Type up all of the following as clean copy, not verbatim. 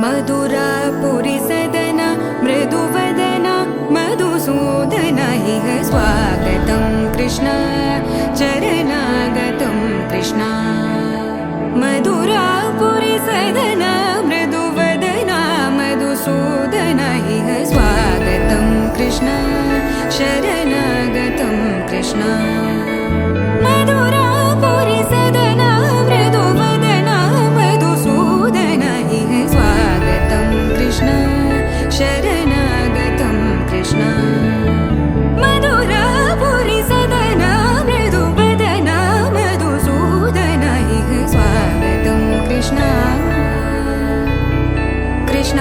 मधुरापुरी सदना मृदुवदना मधुसूदन इह स्वागतं कृष्ण चरणागतं कृष्ण मधुरापुरी सदना मृदुवदना मधुसूदन इह स्वागतं कृष्ण शरणागतं कृष्ण मधुरापुरी सदना मृदुवदना मधुसूदन इह स्वागतं कृष्ण शरणागतं कृष्ण मधुरापुरी सदना मृदुवदना मधुसूदन इह स्वागतं कृष्ण कृष्ण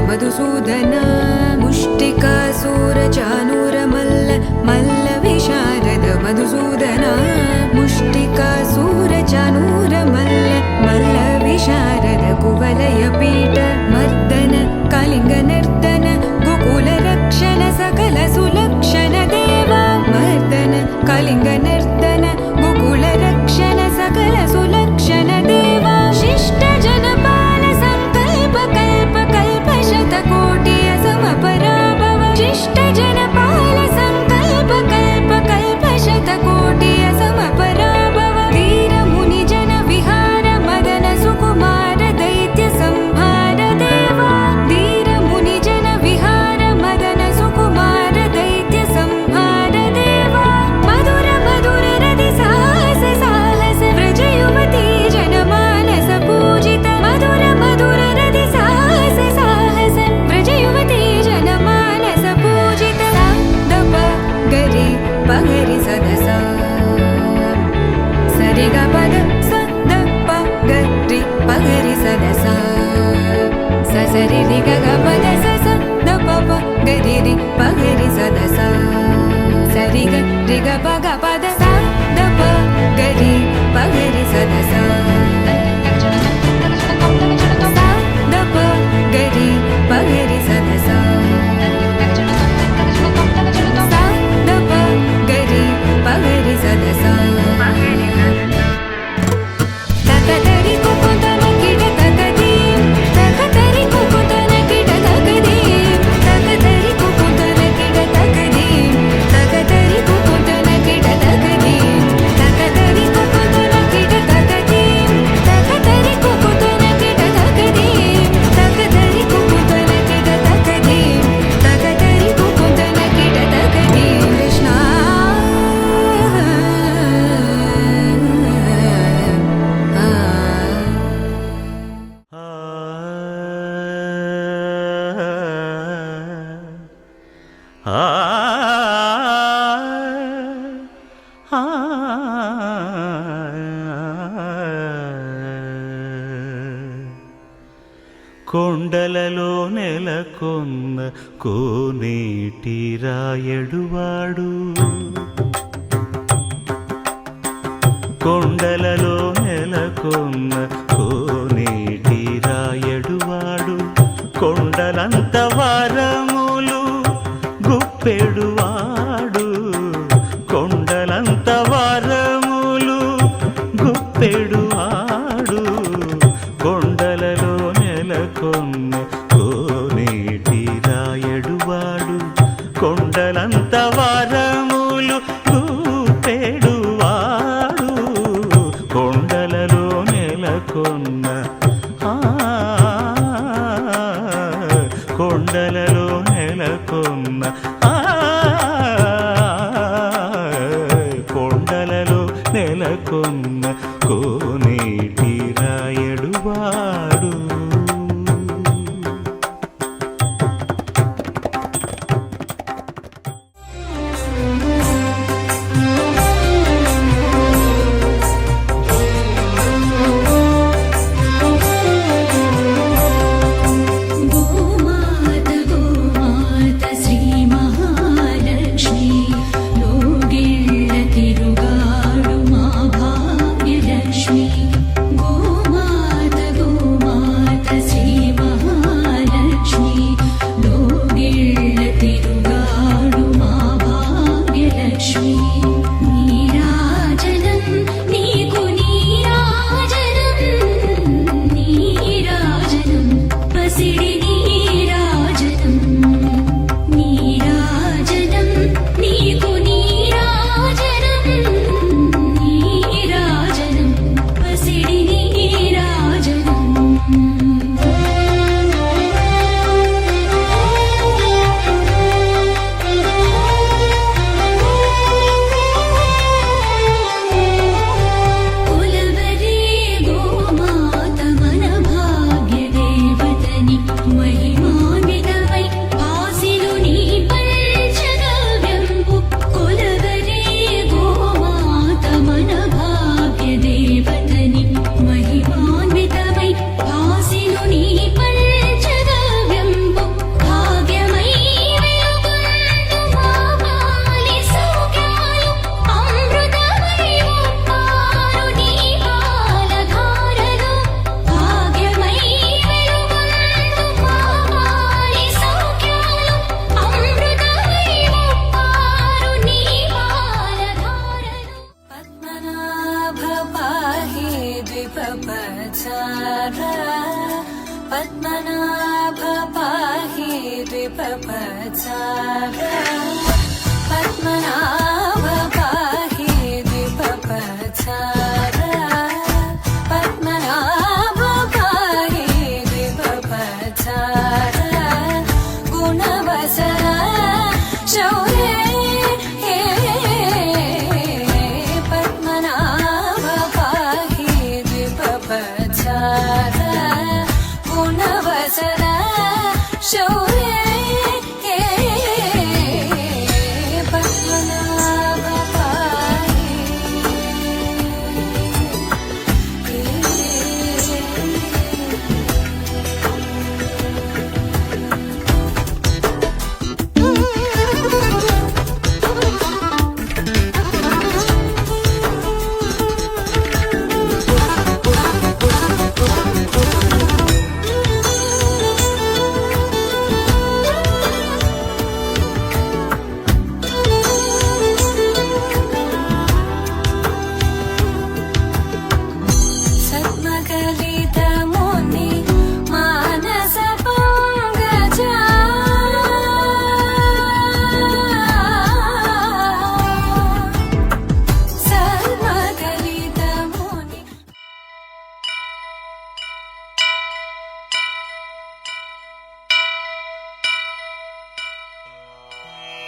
मधुसूदन मुष्टिकासुरचाणूरमल्ल मल्लविशारद मधुसूदन मुष्टिकासुरचाणूरमल्ल मल्लविशारद कुवलयपीठ मर्दन कलिङ्गनर्तन गोकुलरक्षण सकल सुलक्षण देवा मर्दन कलिङ्गनर्तन गोकुलरक्षण सकल सुलक्षण देवा शिष्ट जनपाल संकल्प कल्प कल्प शतकोटि असमपराभव शिष्ट जनपाल संकल्प कल्प कल्प शतकोटि असमपराभव वीर मुनि जन विहार मदन सुकुमार दैत्य संहार देवा वीर मुनि जन विहार मदन सुकुमार दैत्य संहार देवा मधुर मधुर रति साहस साहस व्रज युवती जनमानस पूजित मधुर मधुर रति साहस साहस व्रज युवती जनमानस पूजित सा दप गरि पगरि सदस सरि ग पद स द प गरि पगरि सदस स सरि रि ग ग पद स स द प प गरि रि पगरि सदस सरि ग रि ग प ग पद स द प गरि पगरि सदस स द प गरि पगरि सदस स द प गरि पगरि सदस तकतरि कुकुतन किट तकदीं तकतरि कुकुतन किट तकदीं तकतरि कुकुतन किट तकदीं तकतरि कुकुतन किट तकदीं तकतरि कुकुतन किट तकदीं तकतरि कुकुतन किट तकदीं तकतरि कुकुतन किट तकदीं तकतरि कुकुतन किट तकदीं कृष्ण కొండలలో నెలకొన్న కోనేటి రాయడువాడు కొండలలో నెలకొన్న కోనేటి రాయడువాడు కొండలంత వారములు గుప్పెడువాడు కొండలంత వారములు గుప్పెడువాడు కొండలలో నెలకొన్న కోనేటి రాయడువాడు కొండలంత వారములు గుప్పెడువాడు కొండలలో నెలకొన్న కొండలలో నెలకొన్న కొండలలో నెలకొన్న కోనేటి రాయడువాడు गोमाता गोमाता श्री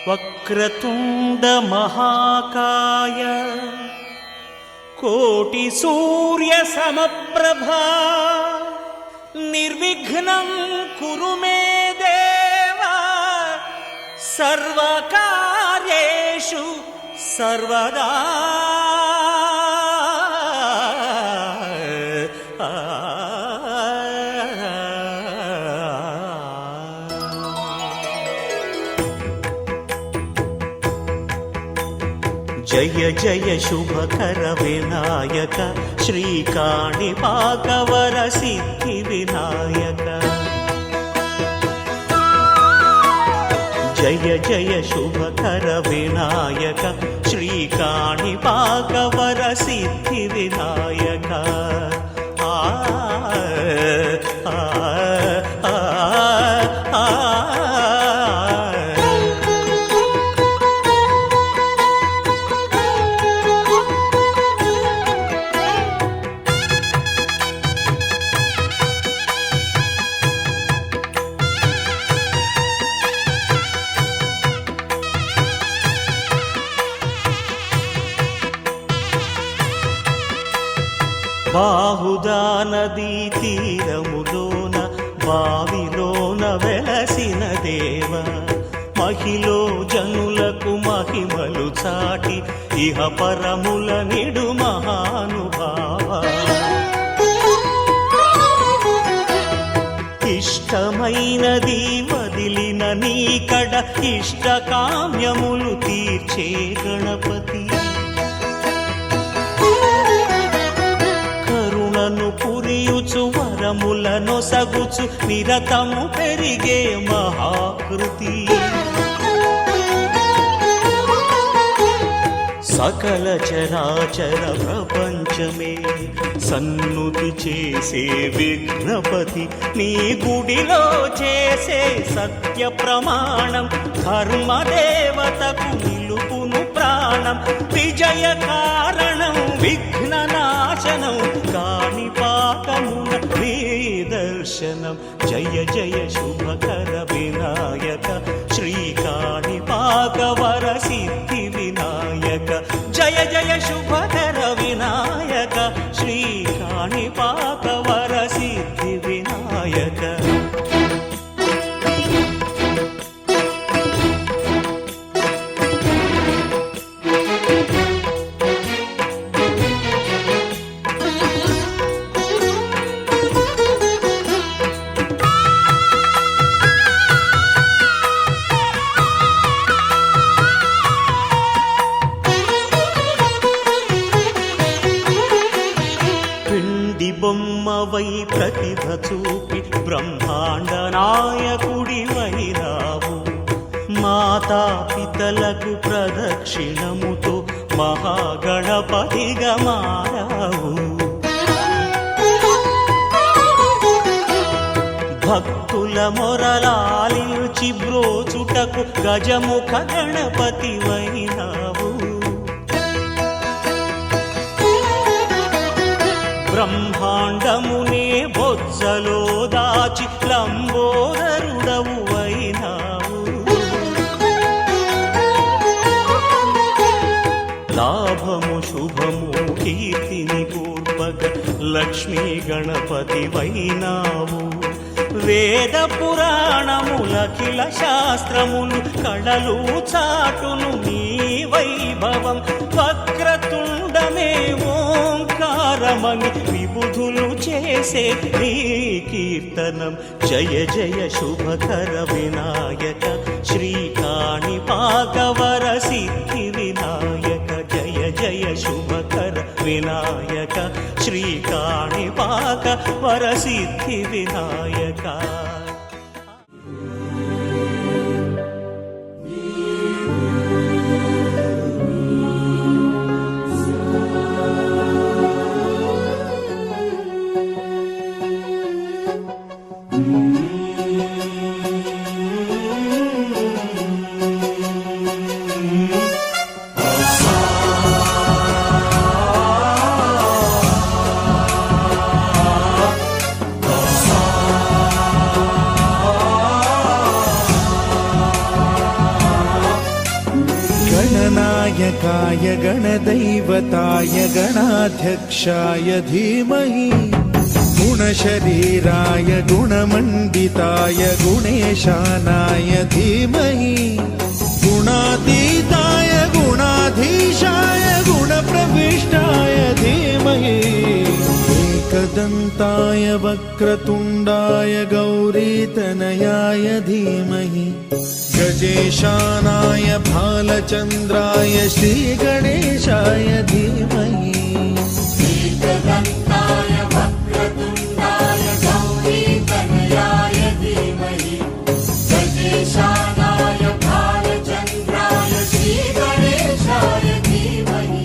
వక్రతుండ మహాకాయ కోటి సూర్య సమప్రభా నిర్విఘ్నం కురు మే దేవ సర్వకార్యేషు సర్వదా. జయ జయ శుభకర వినాయక శ్రీకాణిపాకవర సిద్ధి వినాయక. జయ జయ శుభకర వినాయక శ్రీకాణిపాకవర సిద్ధి వినాయక. ఆ ఆ ఆ ఆ బాహుదా నదీ తీరములోన బావిలోన వెలసిన దేవ మహిలో జనులకు మహిమలు చాటి ఇహ పరముల నిడు మహానుభావ. ఇష్టమైనది వదిలిన నీకడ ఇష్ట కామ్యములు తీర్చే గణపతి. పురియుచు వరములను సగుచు నిరతము పెరిగే మహాకృతి. సకల చరాచర ప్రపంచమే సన్నుతి చేసే విఘ్నపతి. నీ గుడిలో చేసే సత్య ప్రమాణం ధర్మదేవతకు నిలుపును ప్రాణం. విజయ కారణం విఘ్న నాశనం కాణిపాకమున నీ దర్శనం. జయ జయ శుభకర వినాయక శ్రీకాణిపాకవర సిద్ధి వినాయక. జయ జయ శుభకర వినాయక శ్రీకాణిపాకవర సిద్ధి వినాయక. బొమ్మవై ప్రతిభ చూపి బ్రహ్మాండ నాయకుడి వైరావు. మాతా పితలకు ప్రదక్షిణముతో మహాగణపతిగా మారావు. భక్తుల మొరలాలించి బ్రోచుటకు గజముఖ గణపతి వైనావు. బ్రహ్మాండమునే బొజ్జలో దాచి లంబోదరుడవు వైనావు. లాభము శుభము కీర్తిని కూర్పగ లక్ష్మీ గణపతి వైనావు. వేద పురాణములఖిల శాస్త్రములు కళలు చాటును నీ వైభవం. వక్రతుండమే ఓంకారమని విబుధులు చేసే నీ కీర్తనం. జయ జయ శుభకర వినాయక శ్రీకాణిపాకవర సిద్ధి వినాయక. జయ జయ శుభకర వినాయక శ్రీకాణిపాక వరసిద్ధి వినాయక. गणनायकाय गणदैवताय गणाध्यक्षाय धीमहि गुणशरीराय गुणमण्डिताय गुणेशानाय धीमहि गुणातीताय गुणाधीशाय गुणप्रविष्टाय धीमहि एकदन्ताय वक्रतुण्डाय गौरीतनयाय धीमहि गजेशानाय भालचन्द्राय श्रीगणेशाय धीमहि एकदन्ताय वक्रतुण्डाय गौरीतनयाय धीमहि गजेशानाय भालचन्द्राय श्रीगणेशाय धीमहि.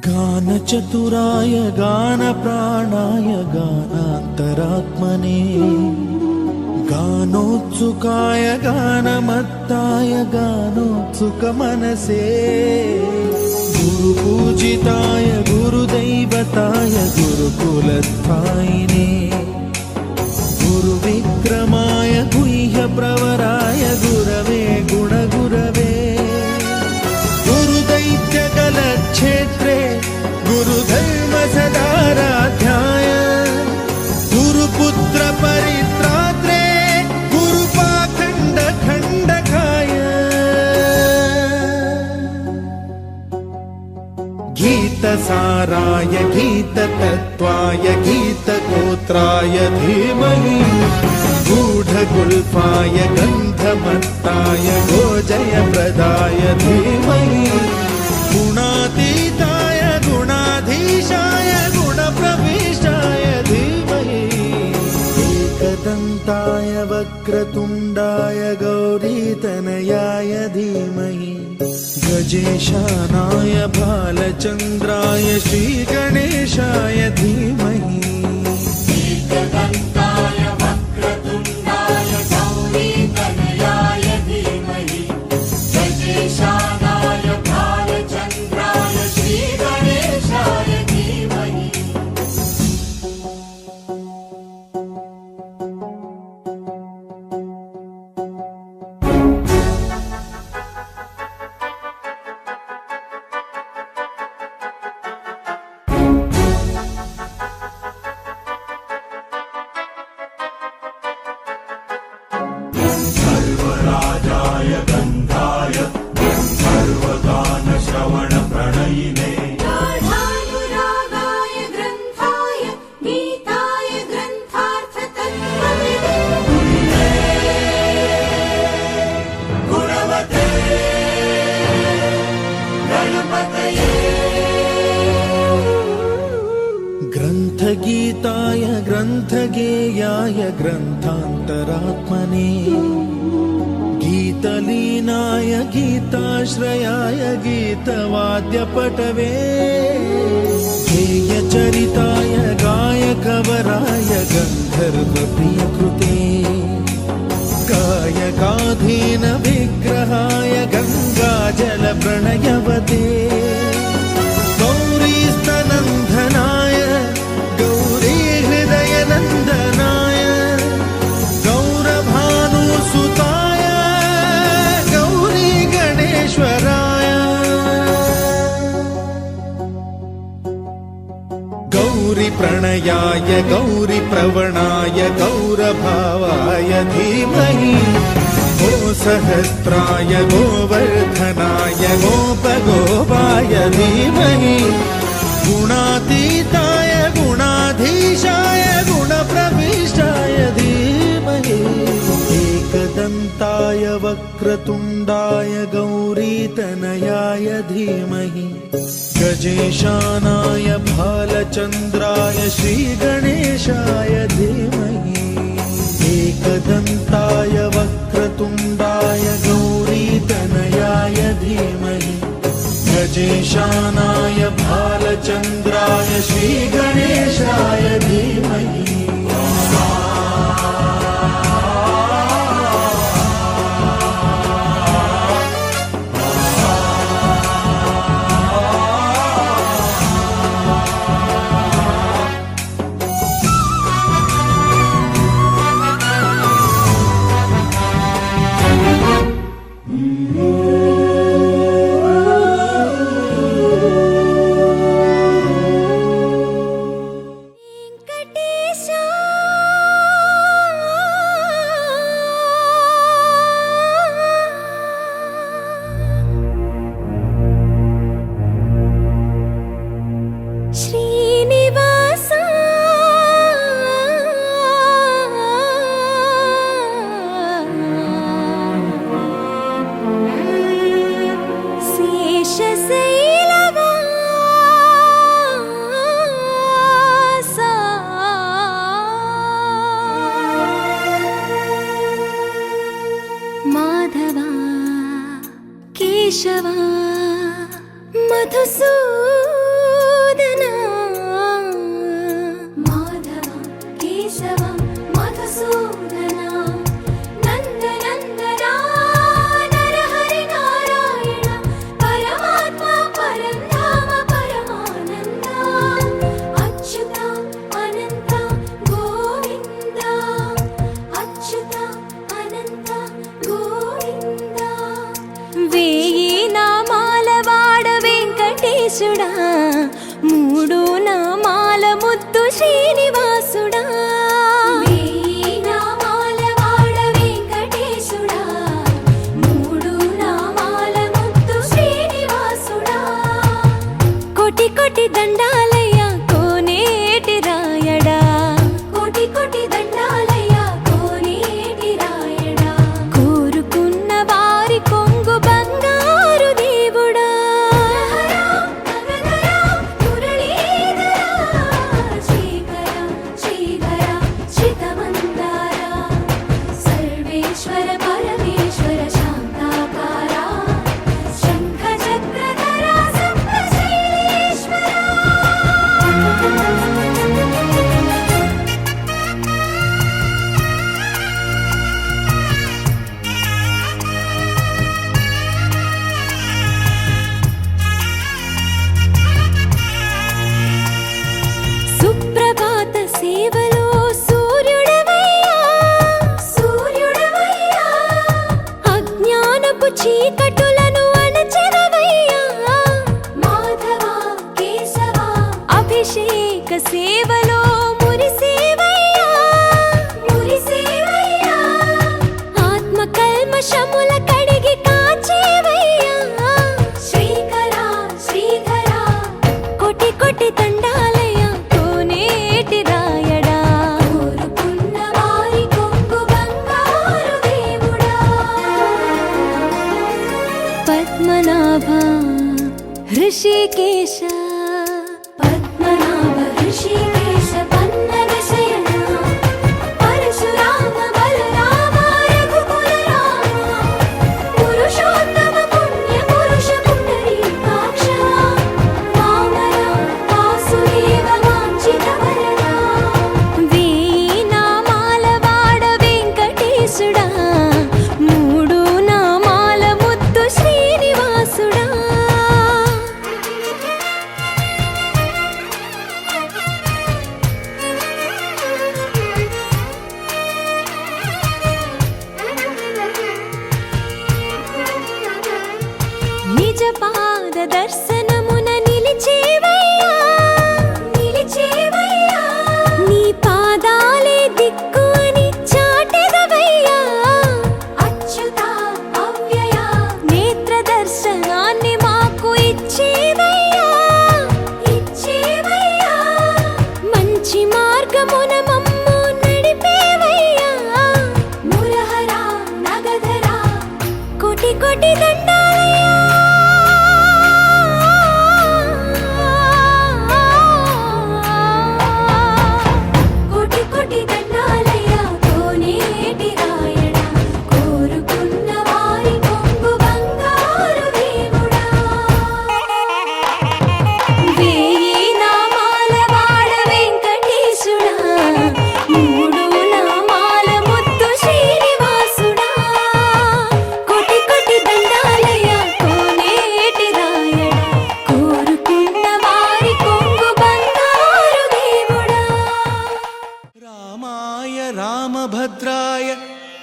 गानचतुराय गानप्राणाय गानान्तरात्मने गानोत्सुकाय गानमत्ताय गानोत्सुकमनसे गुरुपूजिताय गुरुदैवताय गुरुकुलस्थायिने गुरुविक्रमाय गुह्यप्रवराय गुरवे गुणगुरवे गुरुदैत्यकलक्षेत्रे गुरुधर्म सदाराध्याय गुरुपुत्र परित्रात्रे गुरुपाखण्ड खण्डकाय गीतसाराय गीततत्त्वाय गीतगोत्राय धीमहि गूढगुल्फाय गन्धमत्ताय गोजयप्रदाय धीमहि गुणातीताय गुणाधीशाय गुणप्रविष्टाय धीमहि एकदन्ताय वक्रतुण्डाय गौरीतनयाय धीमहि गजेशानाय भालचन्द्राय श्रीगणेशाय धीमहि एकदन्ताय वक्रतुण्डाय गौरीतनयाय धीमहि गजेशानाय भालचन्द्राय श्रीगणेशाय धीमहि. ग्रन्थगीताय ग्रन्थगेयाय ग्रन्थान्तरात्मने गीतलीनाय गीताश्रयाय गीतवाद्यपटवे गेयचरिताय गायकवराय गन्धर्वप्रियकृते गायकाधीन विग्रहाय गङ्गाजलप्रणयवते गौरीस्तनन्दनाय गौरी हृदयनन्दनाय गौरभानुसुताय गौरी गणेश्वराय गौरी प्रणयाय गौरी प्रवणाय गौरभावाय धीमहि गो सहस्राय गोवर्धनाय गोपगोपाय धीमहि गुणातीताय गुणाधीशाय गुणप्रविष्टाय धीमहि एकदन्ताय वक्रतुण्डाय गौरीतनयाय धीमहि गजेशानाय भालचन्द्राय श्रीगणेशाय धीमहि एकदन्ताय वक्रतुण्डाय गौरीतनयाय धीमहि गजेशानाय भालचन्द्राय श्रीगणेशाय धीमहि केशवा मधुसूदना माधव केशव मधुसूदना नन्दनन्दना नरहरि नारायण परमात्मा परन्धाम परमानन्दा अच्युत अनन्त गोविन्द अच्युत अनन्त गोविन्द वेयी नामाల వాడ వెంకటేశుడా మూడు నామాల ముద్దు శ్రీనివాసుడా వేయీ నామాల వాడ వెంకటేశుడా మూడు నామాల ముద్దు శ్రీనివాసుడా కోటి కోటి దండాలయ్య కోనేటి రాయడా కోటి కోటి దండాలయ్య కోనేటి రాయడా కోరుకున్న వారి కొంగు బంగారు దేవుడా శ్రీకర శ్రీధర చితమందార సర్వేశ్వర పరమేశ్వర శాంతాకార శంఖ చక్రధర సప్తశైలేశ్వర సుప్రభాత సేవలో సూర్యుడవయ్యా సూర్యుడవయ్యా అజ్ఞానపు చీకటులను అణచెదవయ్యా మాధవ కేశవ అభిషేక సేవలో మురిసేవయ్యా మురిసేవయ్యా ఆత్మ కల్మషముల కడిగి కాచేవయ్యా శ్రీకర శ్రీధర కోటి కోటి దండాలయ కోనేటి రాయడా కోరుకున్న వారి కొంగు బంగారు దేవుడా పద్మనాభ హృషికేశ పద్మనాభ హృషికేశ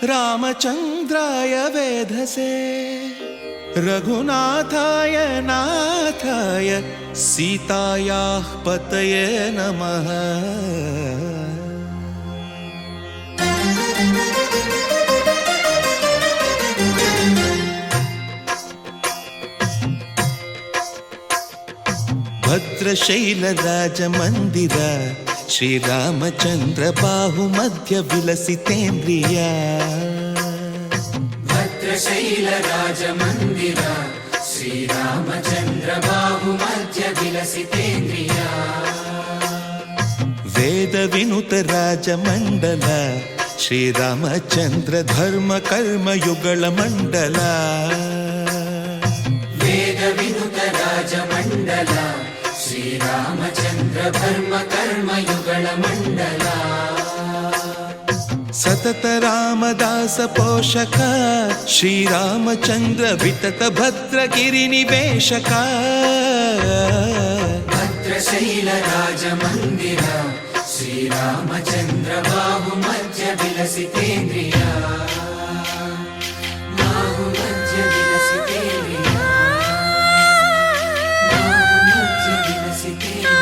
रामचन्द्राय वेधसे रघुनाथाय नाथाय सीतायाः पतये नमः। भद्रशैलराजमन्दिर श्रीरामचन्द्र बाहुमध्य विलसितेन्द्रिया। भद्रशैलराजमन्दिर श्रीरामचन्द्र बाहुमध्य विलसितेन्द्रिया। वेदविनुत राजमण्डल श्रीरामचन्द्र धर्म कर्म युगल मण्डल। वेदविनुत राजमण्डल श्रीरामचन्द्र धर्म कर्म युगल मण्डल। सतत रामदास पोषक श्रीरामचन्द्र वितत भद्रगिरि निवेशक। भद्रशैल राजमन्दिर श्रीरामचन्द्र बाहुमध्य विलसितेन्द्रिया। बाहुमध्य विलसितेन्द्रिया। बाहुमध्य विलसितेन्द्रिया।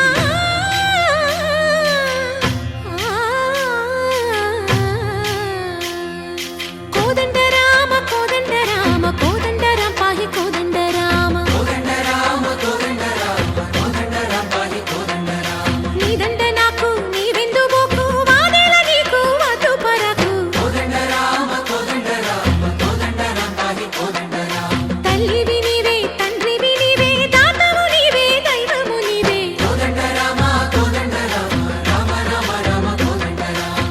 కోదండ రామ కోదండ రామ కోదండ రామ పాహి కోదండ రామ కోదండ రామ కోదండ రామ కోదండ రామ పాహి కోదండ రామ। నీదండ నాకు నీవెందు బోకు వాదేల నీకు వద్దు పరకు కోదండ రామ కోదండ రామ కోదండ రామ పాహి కోదండ రామ। తల్లివి నీవే తండ్రివి నీవే దాతవు నీవే దైవము నీవే కోదండ రామ కోదండ రామ రామ రామ రామ కోదండ రామ।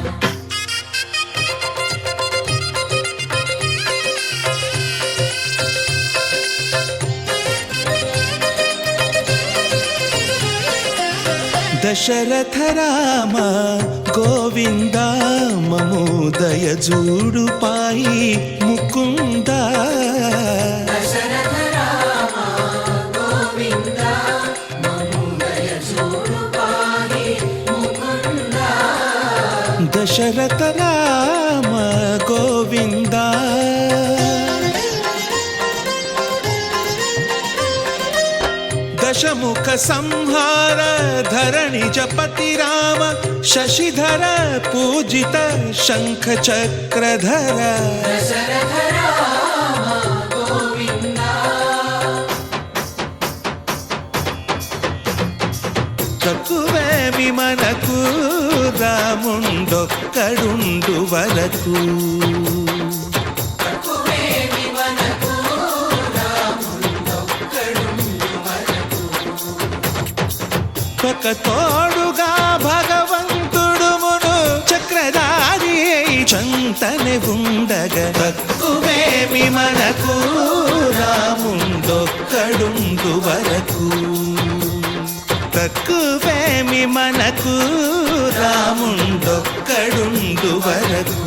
दशरथ राम गोविंद ममोदय जूडु पाई मुकुंद। दशरथ राम गोविंद ममोदय जूडु पाहि मुकुंद। दशरथ राम गोविंद दशमुख संहार धरणि जपति राम शशिधर पूजित शंख चक्रधर। दशरथ राम गोविंद। తక్కువేమి మనకు రాముండొక్కడుండు వరకు। తక్కువేమి మనకు రాముండొక్కడుండు వరకు। ఒక తోడుగా భగవంతుడు మును చక్రధారి చంతనే ఉండగా తక్కువేమి మనకు రాముండొక్కడుండు వరకు। తక్కువేమి మనకు రాముండొక్కడుండు వరకు।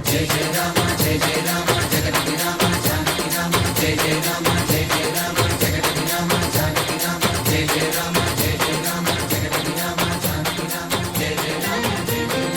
జయ జయ రామ జయ జయ రామ జగతి రామ జానకి రామ జయ జయ రామ జయ జయ రామ జగతి రామ జానకి రామ జయ జయ రామ జయ జయ రామ జగతి రామ జానకి రామ జయ జయ రామ జయ జయ రామ।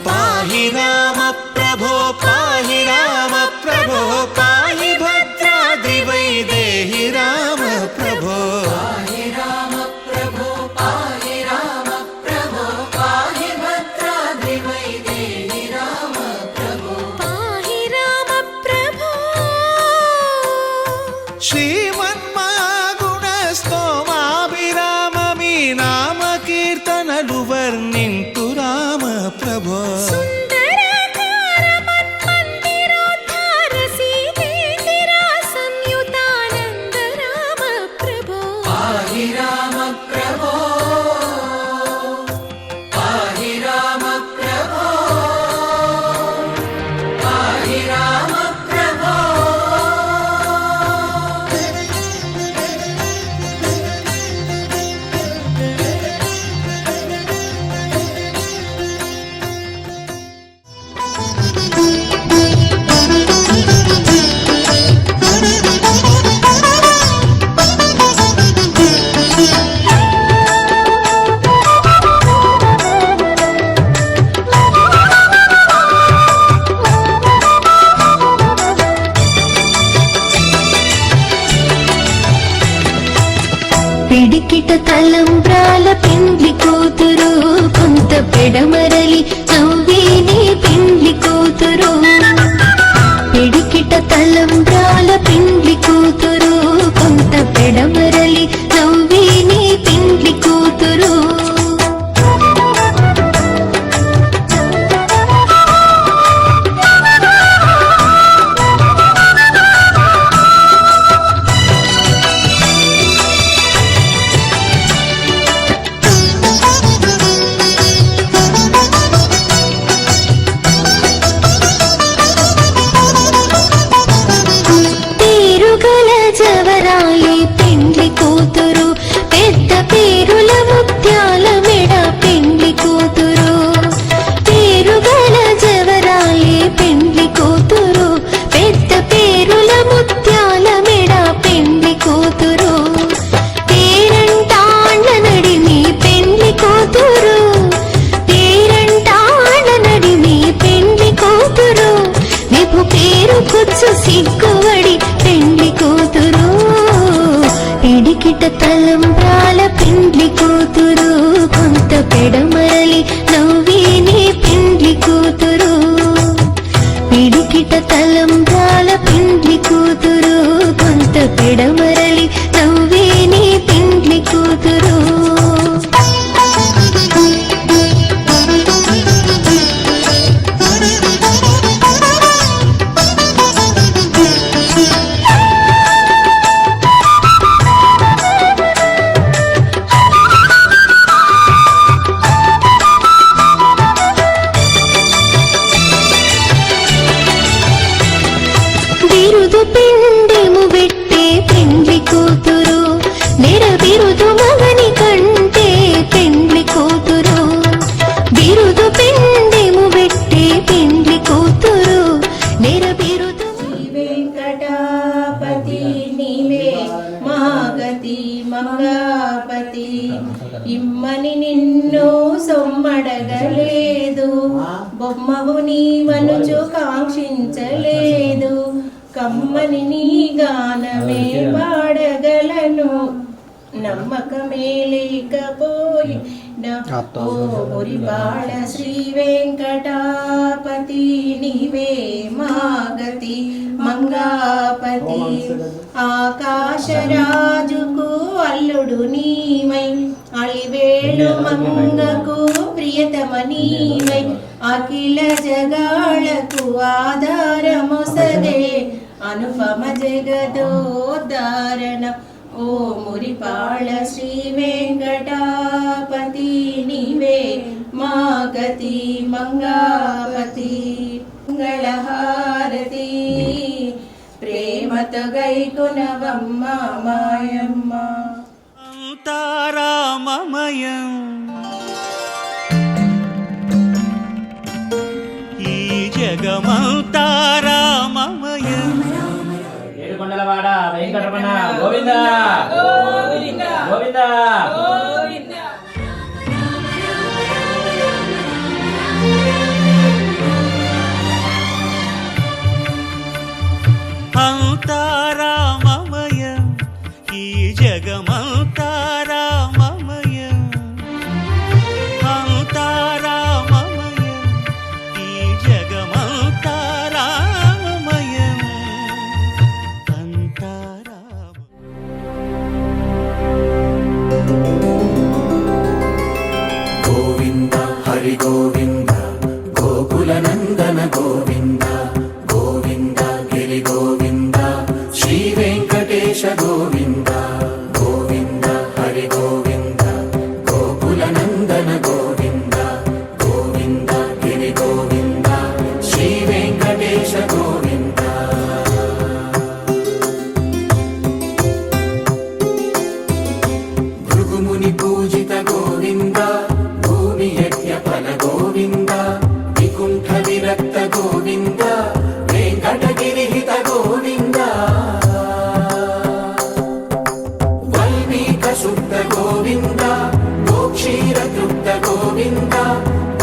పాహి రామ ప్రభో పాహి రామ ప్రభో పాహి భద్రాద్రి వైదేహి రామ ప్రభో। పాహి రామ ప్రభో పాహి రామ ప్రభో పాహి భద్రాద్రి వైదేహి రామ ప్రభో। పాహి రామ ప్రభో శ్రీమన్మాగుణ స్తోమాభిరామ మీ నామ కీర్తనలు వర్ణింతు రామ ప్రభో। సుందరాకార మన్మందిరోద్ధార సీతేందిర సంయుతానంద రామ ప్రభో పాహి రామ ప్రభో పాహి రామ ప్రభో పాహి రామ ప్రభో। తలంబ్రాల పెండ్లి కూతురు కొంత పెడమరలి నవ్వేనే పెండ్లి కూతురు పిడికిట తలంబ్రాల పెండ్లి కూతురు కొంత పెడమరలి నవ్వేనే పెండ్లి కూతురు జవరాయి పెండ్లి కూతురు పెద్ద పేరుల ముత్యాల మెడ పెండ్లి కూతురు పేరుగల జవరాయి పెండ్లి కూతురు పెద్ద పేరుల ముత్యాల మెడ పెండ్లి కూతురు పేరంటాళ్ళ నడిమి పెండ్లి కూతురు పేరంటాళ్ళ నడిమి పెండ్లి కూతురు విభు పేరు కుచ్చు సిగ్గువడి పెండ్లి కూతురు పిడికిట తలంబ్రాల పెండ్లి కూతురు కొంత పెడమరలి నవ్వేనే పెండ్లి కూతురు పిడికిట తలంబ్రాల పెండ్లి కూతురు కొంత పెడమరలి నవ్వేనే పెండ్లి కూతురు బిరుదు పిండెము పెట్టే పెండ్లి కూతురు నెర బిరుదు మగని కంటే పెండ్లి కూతురు బిరుదు పిండెము పెట్టే పెండ్లి కూతురు నెర బిరుదు వెంకటాపతి నీవే మాగతి మంగాపతి ఇమ్మని నిన్ను సొమ్మడగలేదు బొమ్మవు నీ మనుచు కాంక్షించలేదు కమ్మని నీ గానమే పాడగలను నమ్మకమే లేకపోయి ఓ మురిపాడ శ్రీ వెంకటాపతి నీవే మాగతి మంగాపతి ఆకాశరాజుకు అల్లుడు నీవై అలివేళు మంగకు ప్రియతమ నీవై అఖిల జగాళకు ఆధారమొసగే అనుపమ జగదోద్ధారణ ఓ మురిపాళ శ్రీ వెంకటాపతి నీవే మాగతి మంగాపతి మంగళహారతి ప్రేమతో గైకునవమ్మ మాయమ్మ అంతారామమయం ఈ జగమంతారామమయం ఏడుకొండలవాడ వెంకటరమణ గోవింద గోవింద గోవింద అంతారామమయం ఈ జగమంతారామమయం అంతారామమయం ఈ జగమంతారామమయం అంతారామ గోవింద హరి గోవింద గోకుల నందన గోవింద గోవింద గిరి గోవింద శ్రీ వెంకటేశ గోవింద గోవింద హరి గోవింద గోకుల నందన గోవింద గోవింద గిరి గోవింద శ్రీ వెంకటేశ గోవింద భృగుముని పూజిత గోవింద భూమి యజ్ఞ ఫల గోవింద వికుంఠ విరక్త గోవింద వెంకటగిరిహిత గోవింద వల్మీక శుద్ధ గోవింద గోక్షీర తృప్త గోవింద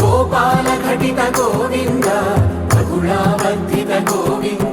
గోపాల ఘటిత గోవింద బహుళావర్ధిత గోవింద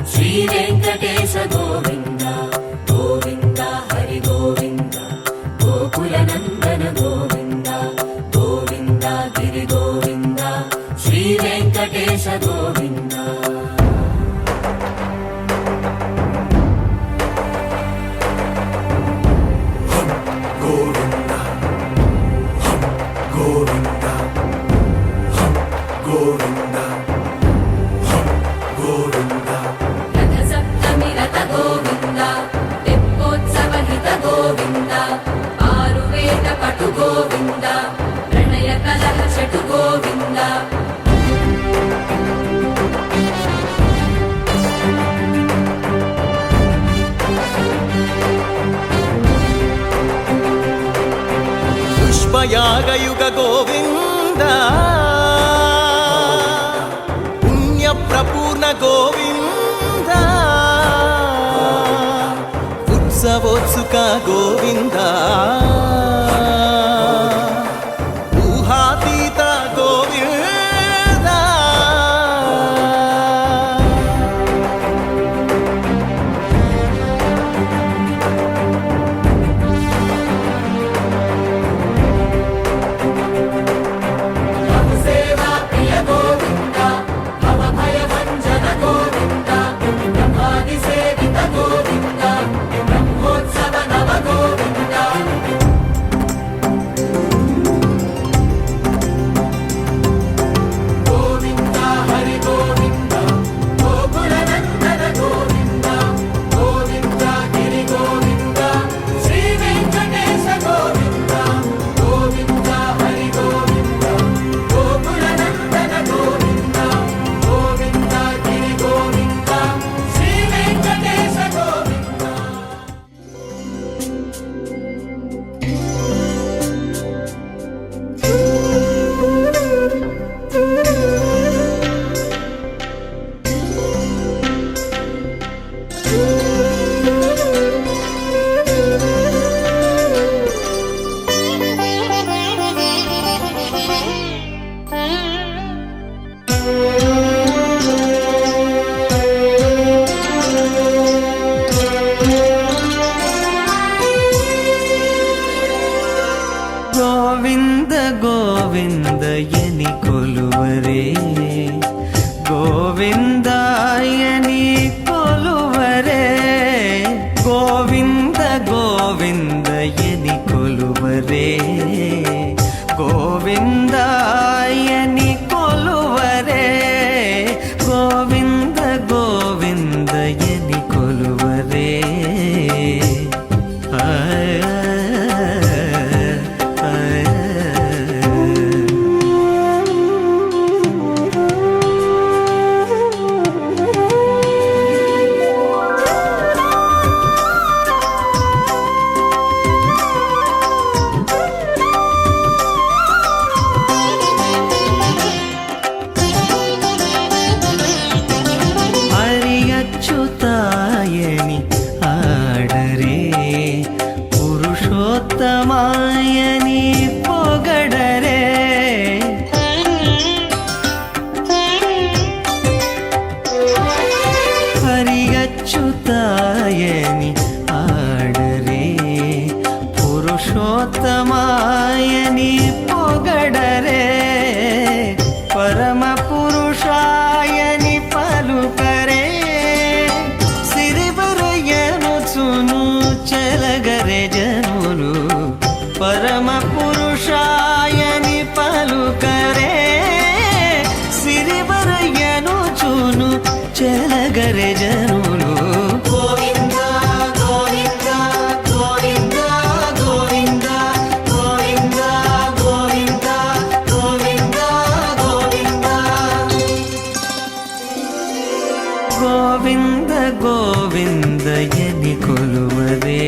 శ్రీ వెంకటేశ గోవింద గోవింద హరి గోవింద గోకుల నందన గోవింద గోవింద గిరి గోవింద శ్రీ వెంకటేశ గోవింద రథ సప్తమి రథ గోవింద తెప్పోత్సవ హిత గోవింద ఆరువేద పటు గోవింద ప్రణయ కలహ షటు గోవింద పుష్పయాగయుగ గోవింద పుణ్యప్రపూర్ణ గోవింద ఉత్సవోత్సుక గోవింద ఊహాతీత గోవింద సేవా ప్రియ గోవింద భవ భయ భంజన గోవింద బ్రహ్మాది సేవిత గోవింద బ్రహ్మోత్సవ నవ గోవింద గోవింద హరి గోవింద గోకుల నందన గోవింద గోవింద గిరి గోవింద శ్రీ వెంకటేశ గోవింద గోవింద హరి గోవింద గోకుల నందన గోవింద గోవింద గిరి గోవింద శ్రీ వెంకటేశ గోవింద గోవింద గోవింద ఎని కొలువరే గోవిందాయని కొలువరే గోవింద గోవింద ఎని కొలువరే గోవిందాయని కొలువరే గోవింద గోవింద ఎని కొలువరే అచ్యుతాయని ఆడరే పురుషోత్తమాయని పొగడరే హరి అచ్యుతాయని ఆడరే పురుషోత్తమాయని పొగడరే పరమ పురుషాయని పలుకరే సిరివరయనుచును చెలగరే జనులు పరమ పురుషాయని పలుకరే సిరివరయనుచును చెలగరే జనులు గోవింద గోవింద గోవింద గోవింద గోవింద గోవింద గోవింద గోవింద గోవింద గోవింద ఎని కొలువరే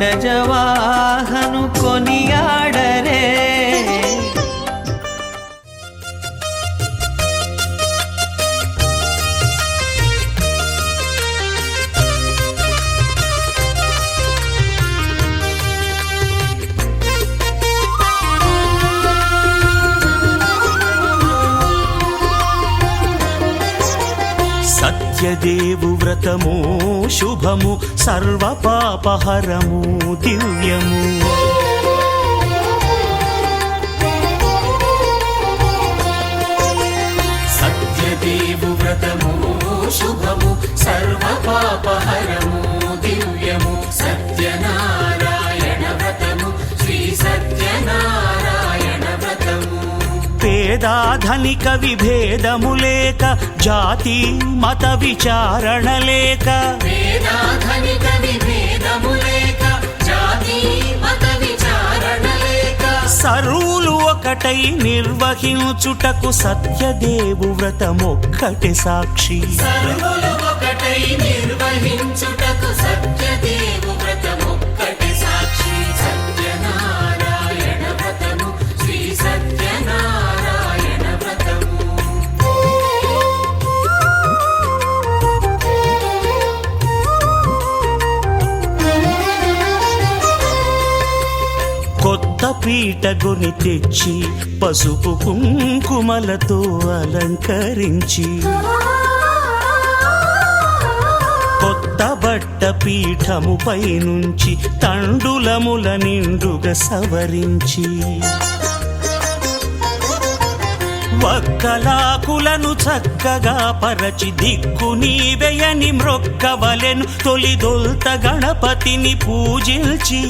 గజవాహను కొనియాడరే. సత్యదేవు వ్రతము శుభము సర్వ పాపహరము దివ్యము. సత్యదేవు వ్రతము శుభము సర్వ పాపహరము దివ్యము. సత్యనారాయణ వ్రతము శ్రీ సత్యనారాయణ వ్రతము. పేదాధనిక విభేదము లేక జాతి మత విచారణ లేక. వేదాధనిక విభేదము లేక జాతి మత విచారణ లేక. సర్వులు ఒకటై నిర్వహించుటకు సత్యదేవు వ్రతమొక్కటి సాక్షి. సర్వులు ఒకటై నిర్వహించుటకు సత్యదేవు వ్రతమొక్కటి సాక్షి. సత్యనారాయణ వ్రతము శ్రీ సత్యనారాయణ వ్రతము. కొత్త పీటగుని తెచ్చి పసుపు కుంకుమలతో అలంకరించి. కొత్త బట్ట పీఠముపై నుంచి తండులముల నిండుగా సవరించి. వక్కలాకులను చక్కగా పరచి దిక్కు నీవెయని మ్రొక్కవలెను. తొలిదొల్త గణపతిని పూజించి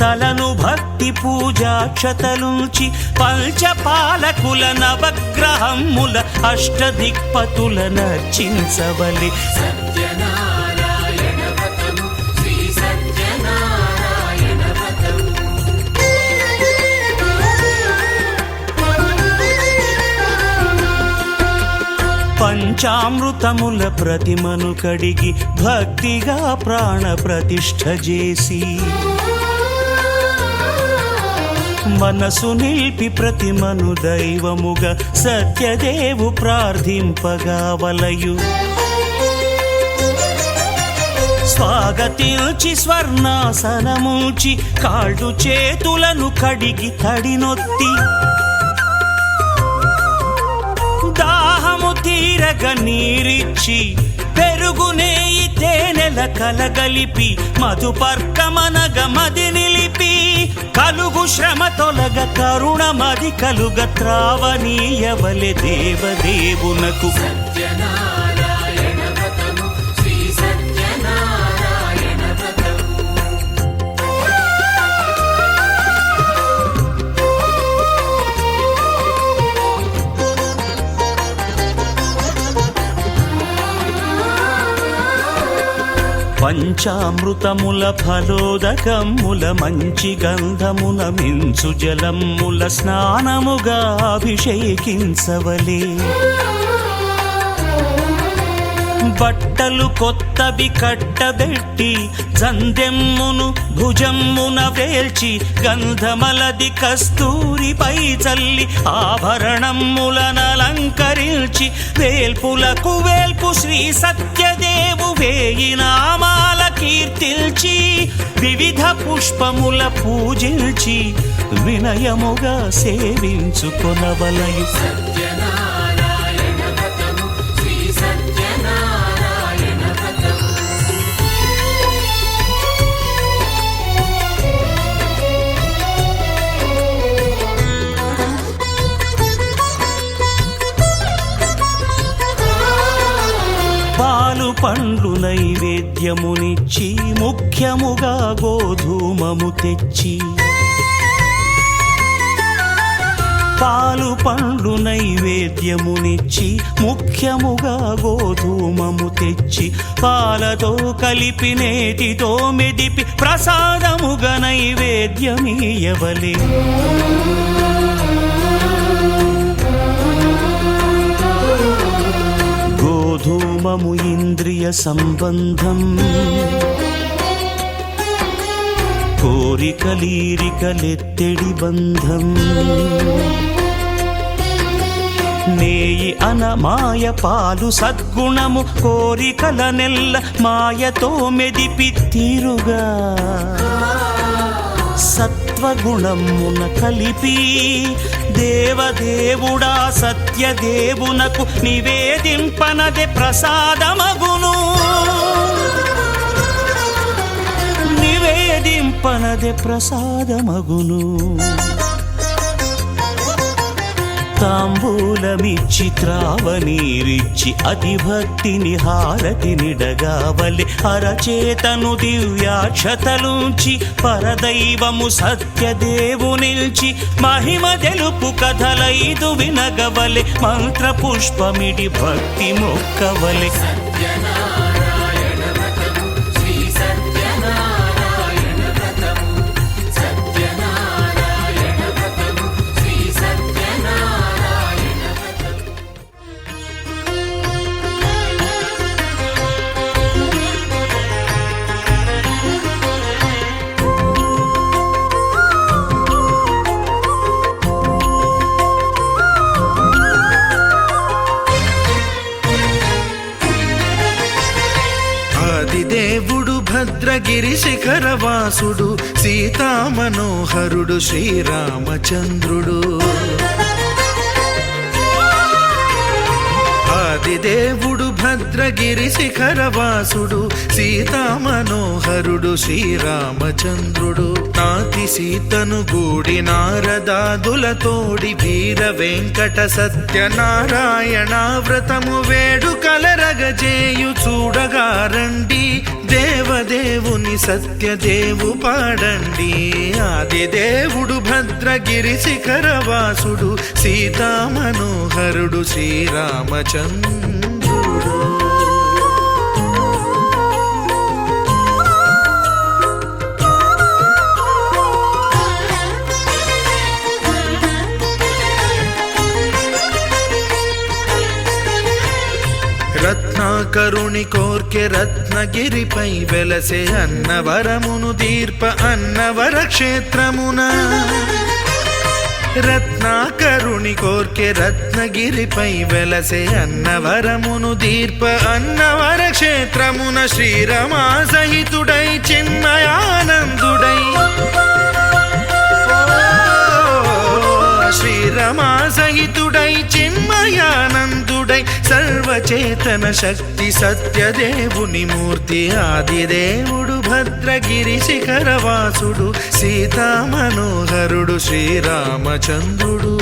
తలను భక్తి పూజాక్షతలుంచి పంచపాలకుల నవగ్రహముల అష్టదిక్పతుల నర్చించవలె. సత్యనారాయణ వ్రతము శ్రీ సత్యనారాయణ వ్రతము. పంచామృతముల ప్రతిమను కడిగి భక్తిగా ప్రాణ ప్రతిష్ఠ చేసి. మనసు నిలిపి ప్రతిమను దైవముగా సత్యదేవు ప్రార్థింపగా వలయు. స్వాగతించి స్వర్ణాసనముంచి కాళ్ళు చేతులను కడిగి తడినొత్తి. దాహము తీరగ నీరిచ్చి పెరుగు నెయ్యి తేనెల కలగలిపి మధుపర్కమనగ మది నిలిపి. కలుగు శ్రమ తొలగ కరుణ మది కలుగ త్రావనీయవలె దేవదేవునకు. సత్యనారాయణ వ్రతము శ్రీ సత్యనారాయణ వ్రతము. పంచామృతముల ఫలోదకముల మంచి గంధమున మించు జలముల స్నానముగా అభిషేకించవలే. బట్టలు కొత్తవి కట్టబెట్టి జందెమ్మును భుజమ్మున వేల్చి గంధమలది కస్తూరిపై చల్లి ఆభరణములనలంకరించి. వేల్పులకు వేల్పు శ్రీ సత్యదేవు వేయి నామాల కీర్తిల్చి. వివిధ పుష్పముల పూజించి వినయముగా సేవించుకొనవలయు. సత్యనారాయణ వ్రతము శ్రీ సత్యనారాయణ వ్రతము. పాలు పండ్లు నైవేద్యమునిచ్చి ముఖ్యముగా గోధూమము తెచ్చి. పాలు పండ్లు నైవేద్యమునిచ్చి ముఖ్యముగా గోధూమము తెచ్చి. పాలతో కలిపి నేతితో మెదిపి ప్రసాదముగా నైవేద్యమీయవలే. గోధూమము ఇంద్రియ సంబంధం కోరికలీరికలెత్తెడి బంధం నేయి అనమాయ పాలు సద్గుణము కోరికల నెల్ల మాయతో మెదిపి తీరుగా సత్వగుణమున కలిపి దేవదేవుడా సత్యదేవునకు నివేదింపనదే ప్రసాదమగును నివేదింపనదే ప్రసాదమగును తాంబూలమిచ్చి త్రావనీరిచ్చి అతిభక్తిని హారతినిడగావలె అరచేతను దివ్యాక్షతలుంచి పరదైవము సత్యదేవునిల్చి మహిమ తెలుపు కథలైదు వినగవలె మంత్ర పుష్పమిడి భక్తి మొక్కవలె దేవుడు భద్రగిరి శిఖరవాసుడు సీతామనోహరుడు శ్రీరామచంద్రుడు ఆదిదేవుడు భద్రగిరి శిఖరవాసుడు సీతామనోహరుడు శ్రీరామచంద్రుడు నాతి సీతను గూడి నారదాదులతోడి వీర వెంకట సత్యనారాయణ వ్రతము వేడుకలరగజేయు చూడగా రండి దేవదేవుని సత్యదేవు పాడండి ఆదిదేవుడు భద్రగిరి శిఖరవాసుడు సీతామనోహరుడు శ్రీరామచంద్రుడు రత్నాకరుని కోర్కె రత్నగిరిపై వెలసే అన్నవరమును దీర్ప అన్నవర క్షేత్రమున రత్నాకరుని కోర్కె రత్నగిరిపై వెలసే అన్నవరమును దీర్ప అన్నవర క్షేత్రమున శ్రీరమా సహితుడై చిన్మయానందుడై శ్రీరమా సహితుడై చిన్మయానందుడై సర్వచేతన శక్తి సత్యదేవుని మూర్తి ఆదిదేవుడు భద్రగిరి శిఖరవాసుడు సీతామనోహరుడు శ్రీరామచంద్రుడు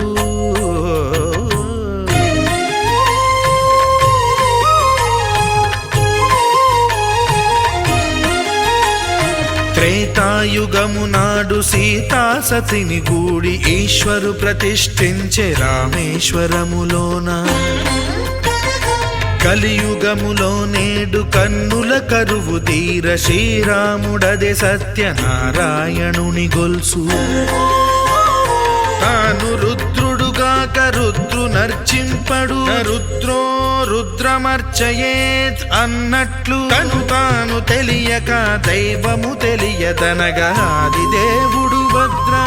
త్రేతాయుగము నాడు సీతాసతిని గూడి ఈశ్వరు ప్రతిష్ఠించే రామేశ్వరములోన కలియుగములో నేడు కన్నుల కరువు తీర శ్రీరాముడదే సత్యనారాయణుని గొల్సు తాను రుద్రుడుగాక రుద్రు నర్చింపడు రుద్రో రుద్రమర్చయేత్ అన్నట్లు తను తాను తెలియక దైవము తెలియదనగా ఆదిదేవుడు భద్రా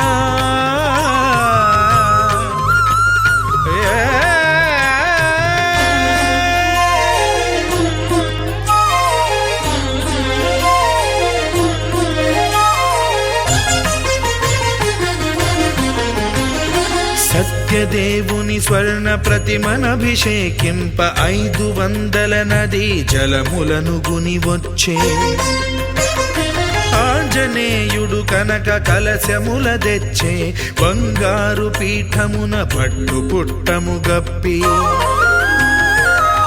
సత్యదేవుని స్వర్ణ ప్రతిమనభిషేకింప 500 నదీ జలములను గుని వచ్చే ఆంజనేయుడు కనక కలశముల తెచ్చే బంగారు పీఠమున పట్టు పుట్టము గప్పి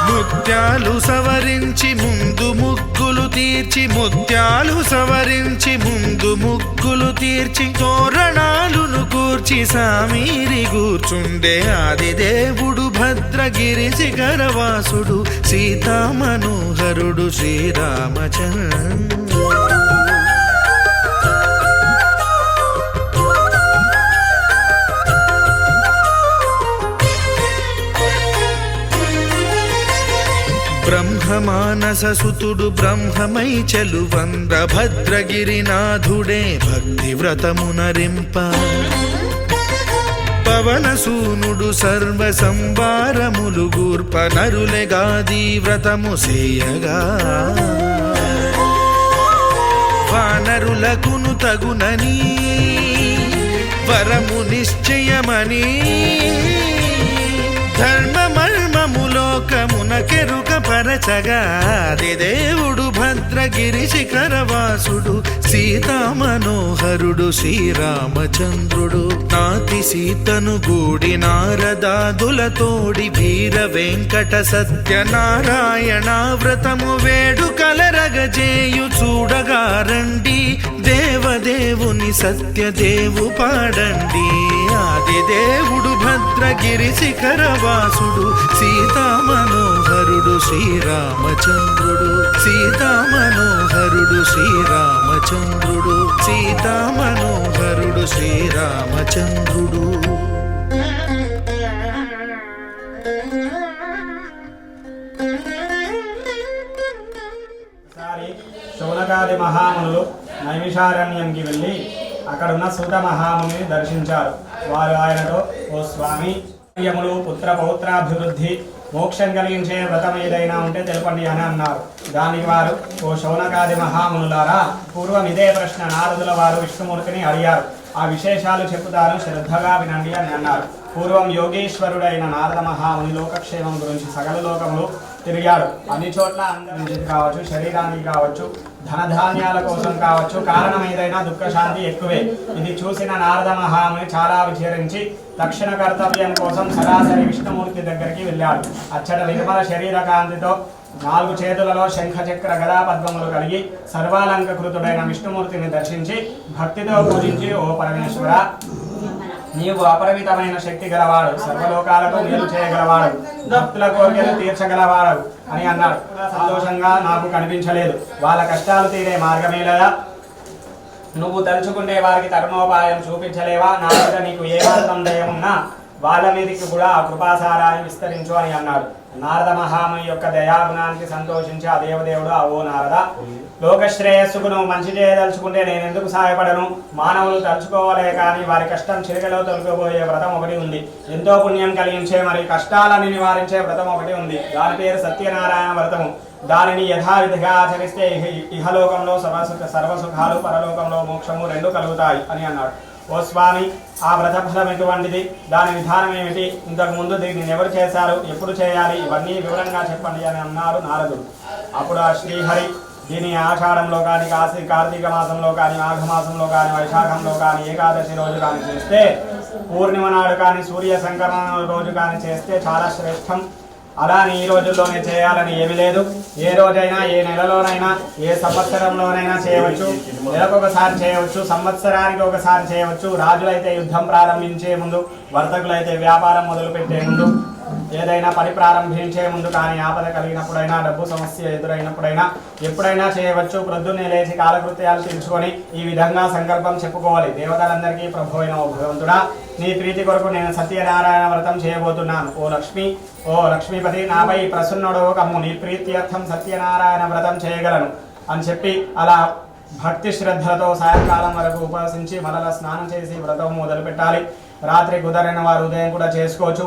ముత్యాలు సవరించి ముందు ముగ్గులు తీర్చి ముత్యాలు సవరించి ముందు ముగ్గులు తీర్చి తోరణాలును కూర్చి సామీరి కూర్చుండే ఆదిదేవుడు భద్రగిరి శిఖరవాసుడు సీతామనోహరుడు శ్రీరామచంద్రుడు బ్రహ్మమాన మానస సుతుడు బ్రహ్మమై చెలువంద్ర భద్రగిరినాథుడే భక్తి వ్రతమునరింప పవన సూనుడు సర్వ సంవారములు గూర్ప నరులెగాది వ్రతము సేయగా వానరులకును తగునని వరము నిశ్చయమని ధర్మమర్మములోకమునకెరుక పరచగాది దేవుడు భద్రగిరి శిఖరవాసుడు సీతామనోహరుడు శ్రీరామచంద్రుడు నాతి సీతను గూడి నారదాదులతోడి వీర వెంకట సత్యనారాయణ వ్రతము వేడుకలరగజేయు చూడగా రండి దేవదేవుని సత్యదేవు పాడండి ఆది దేవుడు భద్రగిరి శిఖరవాసుడు సీతామనోహరుడు శ్రీరామచంద్రుడు సీతామనోహరుడు శ్రీరామచంద్రుడు సీతామనోహరుడు శ్రీరామచంద్రుడు శౌనకాది మహామునులు నైమిషారణ్యంకి వెళ్ళి అక్కడున్న సూత మహాముని దర్శించారు. వారు ఆయనతో, ఓ స్వామి, యములు పుత్ర పౌత్రాభివృద్ధి మోక్షం కలిగించే వ్రతం ఏదైనా ఉంటే తెలపండి అని అన్నారు. దానికి వారు, ఓ శౌనకాది మహామునులారా, పూర్వం ఇదే ప్రశ్న నారదుల వారు విష్ణుమూర్తిని అడిగారు. ఆ విశేషాలు చెప్పుతాను, శ్రద్ధగా వినండి అని అన్నారు. పూర్వం యోగేశ్వరుడైన నారద మహాముని లోకక్షేమం గురించి సకల లోకములు తిరిగాడు. అన్ని చోట్ల అందరి కావచ్చు, శరీరానికి కావచ్చు, ధనధాన్యాల కోసం కావచ్చు, కారణం ఏదైనా దుఃఖశాంతి ఎక్కువే. ఇది చూసిన నారద మహాముని చాలా విచారించి తక్షణ కర్తవ్యం కోసం సరాసరి విష్ణుమూర్తి దగ్గరికి వెళ్ళాడు. అచ్చట నిర్మల శరీర కాంతితో 4 చేతులలో శంఖ చక్ర గదా పద్మములు కలిగి సర్వాలంకృతుడైన విష్ణుమూర్తిని దర్శించి భక్తితో పూజించి, ఓ పరమేశ్వర, నీవు అపరిమితమైన శక్తి గలవాడు, సర్వలోకాలకు మేలు చేయగలవాడు, భక్తుల కోరికలు తీర్చగలవాడు అని అన్నాడు. సంతోషంగా నాకు కనిపించలేదు. వాళ్ళ కష్టాలు తీరే మార్గమేలదా? నువ్వు తలుచుకుంటే వారికి ధర్మోపాయం చూపించలేవా? నా మీద నీకు ఏమాత్రం దయమున్నా వాళ్ళ మీదకి కూడా ఆ కృపాసారాన్ని విస్తరించు అని అన్నాడు. నారద మహాముని యొక్క దయాగుణానికి సంతోషించి ఆ దేవదేవుడు, ఓ నారద, లోకశ్రేయస్సుకు నువ్వు మంచి చేయదలుచుకుంటే నేను ఎందుకు సహాయపడను? మానవులు తలుచుకోవాలే కానీ వారి కష్టం చిరగలో తొలగిపోయే వ్రతం ఒకటి ఉంది. ఎంతో పుణ్యం కలిగించే మరి కష్టాలని నివారించే వ్రతం ఒకటి ఉంది. దాని పేరు సత్యనారాయణ వ్రతము. దానిని యథావిధిగా ఆచరిస్తే ఇహలోకంలో సర్వసుఖాలు, పరలోకంలో మోక్షము 2 కలుగుతాయి అని అన్నాడు. ఓ స్వామి, ఆ వ్రతఫలం ఎటువంటిది? దాని విధానం ఏమిటి? ఇంతకు ముందు దీన్ని ఎవరు చేశారు? ఎప్పుడు చేయాలి? ఇవన్నీ వివరంగా చెప్పండి అని అన్నారు నారదుడు. అప్పుడు ఆ శ్రీహరి, దీని ఆషాఢంలో కానీ, కార్తీక మాసంలో కానీ, మాఘమాసంలో కానీ, వైశాఖంలో కానీ, ఏకాదశి రోజు కానీ చేస్తే, పూర్ణిమ నాడు కానీ, సూర్య సంక్రమణ రోజు కానీ చేస్తే చాలా శ్రేష్టం. అలా ఈ రోజుల్లోనే చేయాలని ఏమీ లేదు. ఏ రోజైనా, ఏ నెలలోనైనా, ఏ సంవత్సరంలోనైనా చేయవచ్చు. నెలకొకసారి చేయవచ్చు, సంవత్సరానికి ఒకసారి చేయవచ్చు. రాజులైతే యుద్ధం ప్రారంభించే ముందు, వర్తకులైతే వ్యాపారం మొదలుపెట్టే ముందు, ఏదైనా పని ప్రారంభించే ముందు, కానీ ఆపద కలిగినప్పుడైనా, డబ్బు సమస్య ఎదురైనప్పుడైనా, ఎప్పుడైనా చేయవచ్చు. ప్రొద్దున్నే లేచి కాలకృత్యాలు తీర్చుకొని ఈ విధంగా సంకల్పం చెప్పుకోవాలి. దేవతలందరికీ ప్రభువైన ఓ భగవంతుడా, నీ ప్రీతి కొరకు నేను సత్యనారాయణ వ్రతం చేయబోతున్నాను. ఓ లక్ష్మీపతి, నాపై ప్రసన్నుడు కమ్ము. నీ ప్రీత్యర్థం సత్యనారాయణ వ్రతం చేయగలను అని చెప్పి అలా భక్తి శ్రద్ధలతో సాయంకాలం వరకు ఉపవసించి మరల స్నానం చేసి వ్రతం మొదలు పెట్టాలి. రాత్రి కుదరైన వారు ఉదయం కూడా చేసుకోవచ్చు.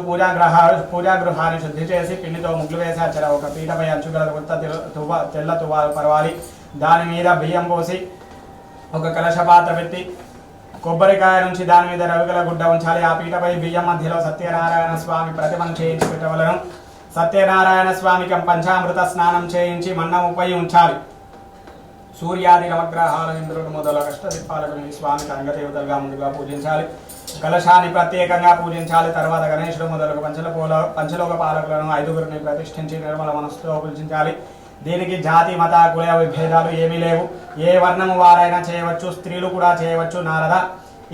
పూజాగృహాన్ని శుద్ధి చేసి పిండితో ముగ్గులు వేసి అచ్చట ఒక పీటపై అంచుగల తెల్ల తువ్వాలు పరవాలి. దాని మీద బియ్యం పోసి ఒక కలశ పాత్ర పెట్టి కొబ్బరికాయ నుంచి దాని మీద రవిగల గుడ్డ ఉంచాలి. ఆ పీటపై బియ్యం మధ్యలో సత్యనారాయణ స్వామి ప్రతిమను చేయించి పెట్టవలను. సత్యనారాయణ స్వామికి పంచామృత స్నానం చేయించి మన్నముపై ఉంచాలి. సూర్యాది నవగ్రహాల ఇంద్రుడు మొదలగు అష్టదిక్పాలకుని స్వామికి అంగదేవతలుగా ముందుగా పూజించాలి. కలశాన్ని ప్రత్యేకంగా పూజించాలి. తర్వాత గణేశుడు మొదలగు పంచలోక పాలకులను 5గురిని ప్రతిష్ఠించి నిర్మల మనస్సుతో పూజించాలి. దీనికి జాతి, మత, కుల విభేదాలు ఏమీ లేవు. ఏ వర్ణము వారైనా చేయవచ్చు, స్త్రీలు కూడా చేయవచ్చు. నారద,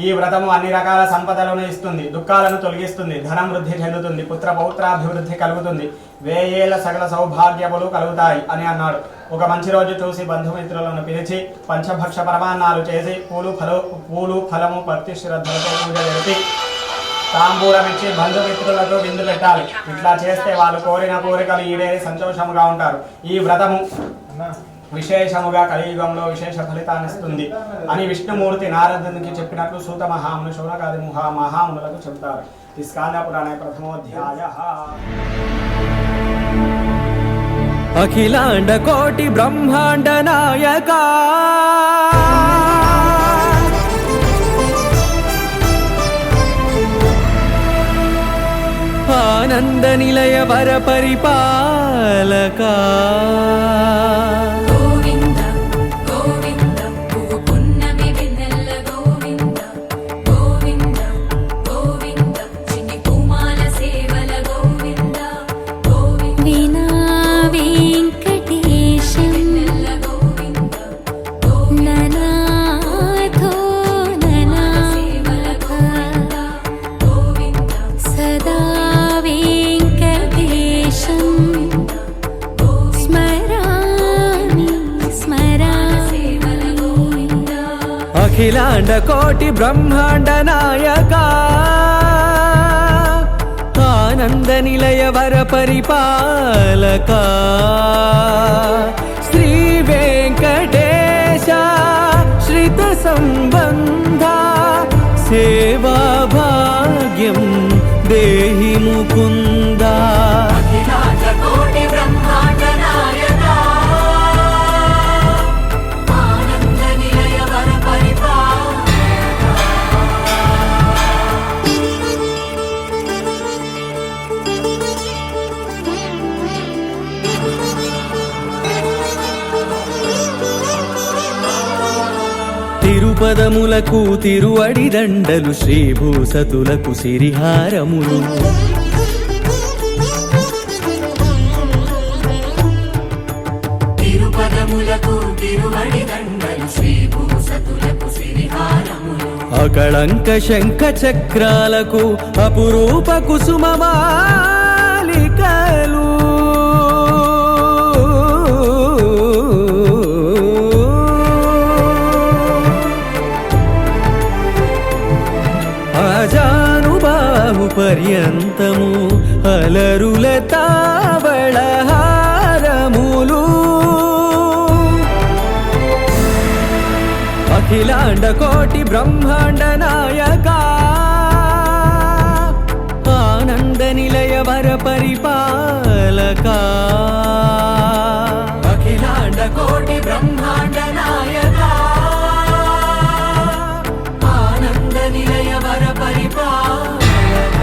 ఈ వ్రతము అన్ని రకాల సంపదలను ఇస్తుంది, దుఃఖాలను తొలగిస్తుంది, ధనం వృద్ధి చెందుతుంది, పుత్ర పౌత్రాభివృద్ధి కలుగుతుంది, 1000 ఏళ్ల సకల సౌభాగ్యములు కలుగుతాయి అని అన్నాడు. ఒక మంచి రోజు చూసి బంధుమిత్రులను పిలిచి పంచభక్ష పరమాన్నాలు చేసి పూలు ఫలము భక్తి శ్రద్ధలతో పూజ జరిపి తాంబూలం ఇచ్చి బంధుమిత్రులకు విందు పెట్టాలి. ఇట్లా చేస్తే వాళ్ళు కోరిన కోరికలు ఈడేరి సంతోషముగా ఉంటారు. ఈ వ్రతము విశేషముగా కలియుగంలో విశేష ఫలితాన్ని ఇస్తుంది అని విష్ణుమూర్తి నారదునికి చెప్పినట్లు సూత మహాముని శౌనకాది మహామునులకు చెబుతారు. ఈ స్కాంద పురాణ ప్రథమోధ్యాయ. అఖిలాండ కోటి బ్రహ్మాండ నాయక ఆనంద నిలయ వర పరిపాలక గోవింద గోవింద పున్నమి వెన్నెల గోవింద గోవింద గోవింద చిన్ని కుమాల సేవల గోవింద గోవింద వీణా వెంకటేశం గోవింద ననాథో ననా సేవల గోవింద గోవింద సదా వెంకటేశం స్మరామి స్మరామి సేవల గోవింద అఖిలాండ కోటి బ్రహ్మాండ నాయక ఆనంద నిలయ వర పరిపాలక శ్రీ వెంకటేశ శ్రిత సంబంధ సేవా భాగ్యం దేహి ముకుంద. తిరుపదములకు తిరువడి దండలు శ్రీభూసతులకు సిరిహారములు తిరుపదములకు తిరువడి దండలు శ్రీభూసతులకు సిరిహారములు అకళంక శంఖ చక్రాలకు అపురూప కుసుమమాలికలు అజానుబాహు పర్యంతము అలరుల తావళహారములు అఖిలాండ కోటి బ్రహ్మాండ నాయక ఆనంద నిలయ వర పరిపాలక అఖిలాండ కోటి బ్రహ్మాండ నాయక ఆనంద నిలయ వర పరిపాలక.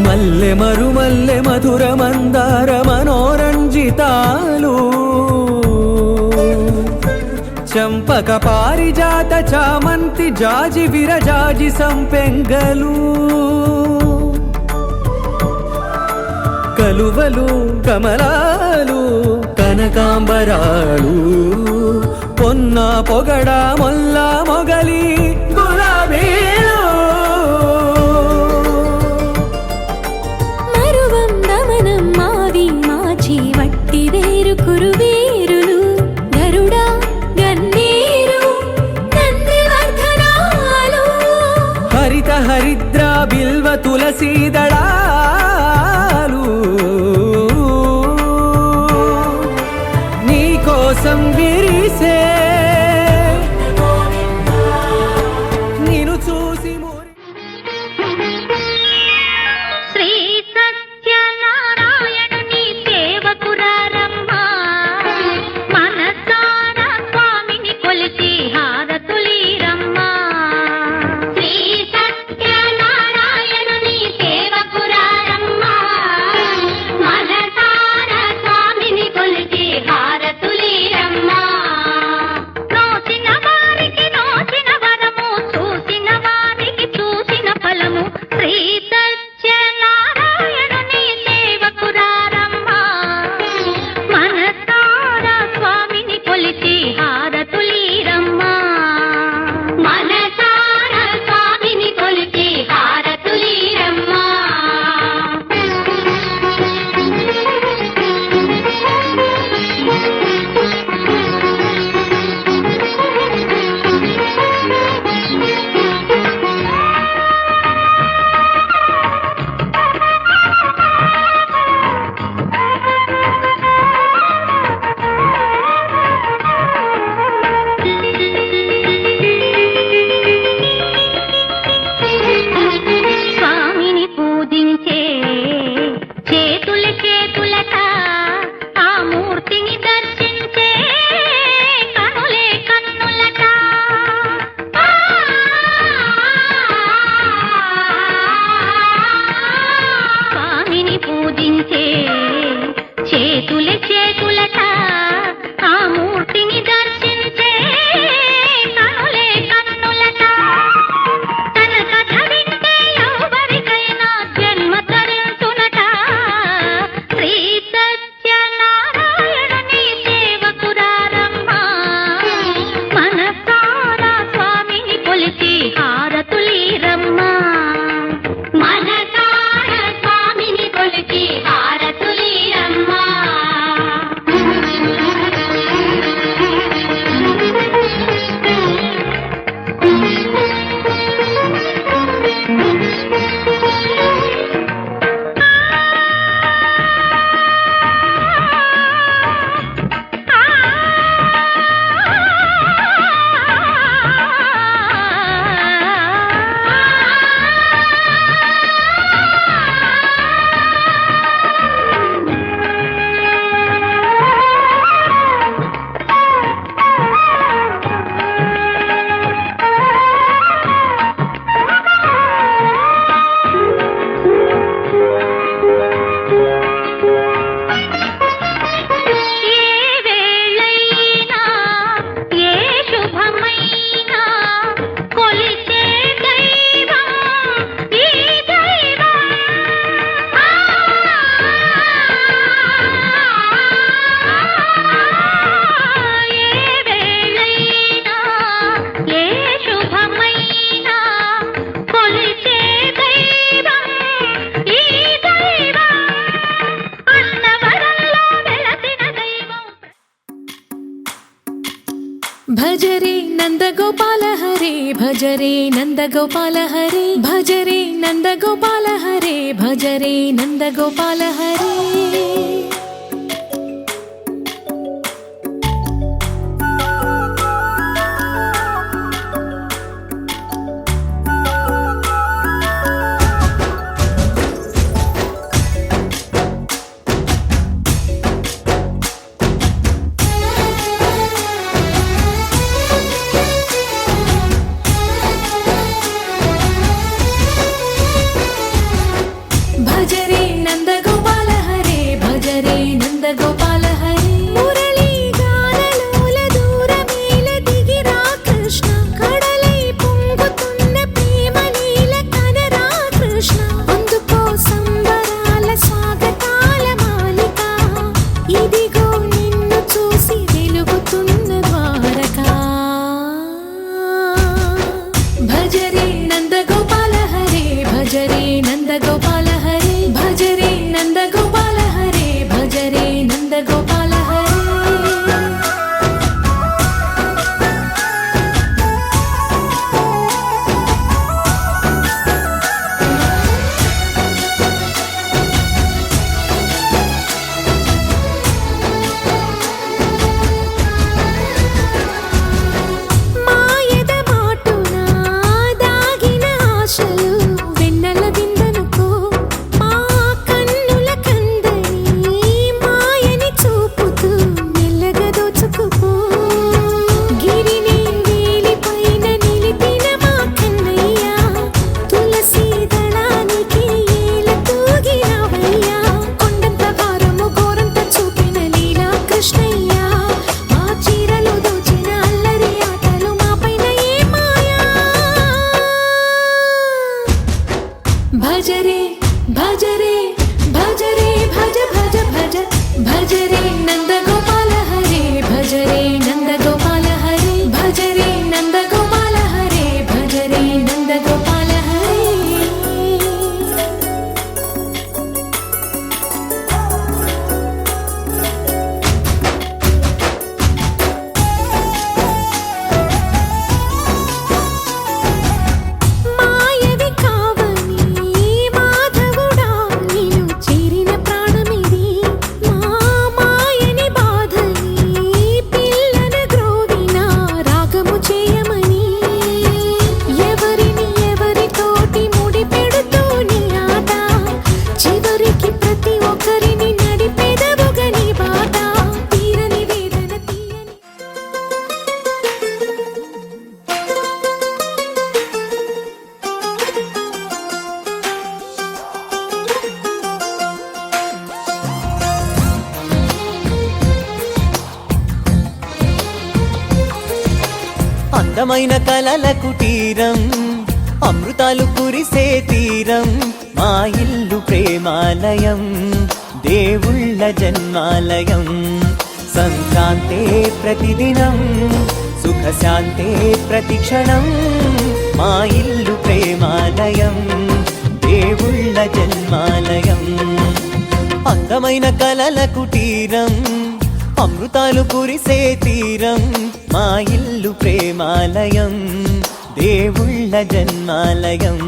మల్లె మరుమల్లె మధుర మందార మనోరంజితాలు చంపక పారిజాత చామంతి జాజి విరజాజి సంపెంగలు కలువలు కమలాలు కనకాంబరాలు పొన్న పొగడ మొల్ల మొగలి గులాబీలు మరువందమనం మావి మాచి వట్టి వేరు కురువేరులు గరుడా గన్నేరు నందివర్ధనాలు హరిత హరిద్ర బిల్వ తులసీదళాలు నీ కోసం విరిసే నిన్ను చూసి శ్రీ సత్యనారాయణుని సేవకురారమ్మా మనసారా స్వామిని కొలిచి హారతులీరమ్మా శ్రీ సత్యనారాయణుని సేవకురారమ్మా నందగోపాల హరే భజరే నందగోపాల హరే భజరే నందగోపాల హరే భజరే నందగోపాల హరే భజరే నందగోపాల హరే భజరే నందగోపాల హరే మురళీ గానలోల దూరమేల దిగిరా కృష్ణ కడలై పొంగుతున్న ప్రేమ నీల కనరా కృష్ణ అందుకో సంబరాల స్వాగతాల మాలిక ఇదిగో నిన్ను చూసి వెలుగుతున్న ద్వారకా భజరే నందగోపాల హరే భజరే నందగోపాల హరే భజరే నందగోపాల హరే భజరే నందగోపాల హరే మాయద మాటున దాగిన ఆశలు వెన్నెల విందనుకో మా కన్నుల కందని మాయని చూపుతూ మెల్లగా దోచుకుపో గిరిని వేలిపైన నిలిపిన మా కన్నయ్య తులసి దళానికి ఏల తూగినవయ్యా కొండంత భారము గోరంత చూపిన లీలా కృష్ణయ్య మా చీరలు దోచిన అల్లరి ఆటలు మాపైన ఏ మాయా భజరే భజరే భజరే భజ భజ భజ భజరే నందగోపాల హరే భజరే నందగోపాల హరే భజరే నందగోపాల హరే భజరే నందగోపాల హరే మాయవి కావని మాధవుడా నిన్ను చేరిన ప్రాణమిది మా మాయని బాధని పిల్లన గ్రోవిన రాగము చేయమని ఎవరిని ఎవరితోటి ముడి పెడుతూ నీ ఆట చివరికి ప్రతి ఒక్కరిని నడిపెదవుగని బాట తీరని వేదన తీయని అందమైన కలల కుటీరం అమృతాలు కురిసే తీరం మా ఇల్లు ప్రేమాలయం దేవుళ్ళ జన్మాలయం సంక్రాంతే ప్రతిదినం సుఖశాంతే ప్రతిక్షణం మా ఇల్లు ప్రేమాలయం దేవుళ్ళ జన్మాలయం అందమైన కలల కుటీరం అమృతాలు కురిసే తీరం మా ఇల్లు ప్రేమాలయం దేవుళ్ళ జన్మాలయం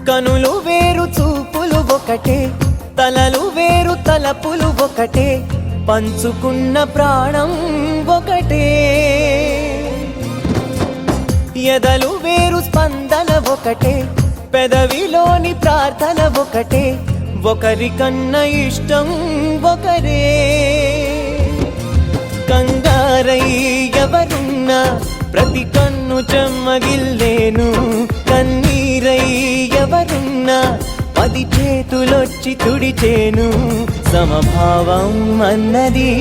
కనులు వేరు చూపులు ఒకటే తలలు వేరు తలపులు ఒకటే పంచుకున్న ప్రాణం ఒకటే ఎదలు వేరు స్పందన ఒకటే పెదవిలోని ప్రార్థన ఒకటే ఒకరికన్నా ఇష్టం ఒకరే కంగారై ఎవరున్నా ప్రతి కన్ను చెమ్మగిల్లేను కన్నీరై ఎవరున్నా 10 చేతులొచ్చి తుడిచేను సమభావం అన్నది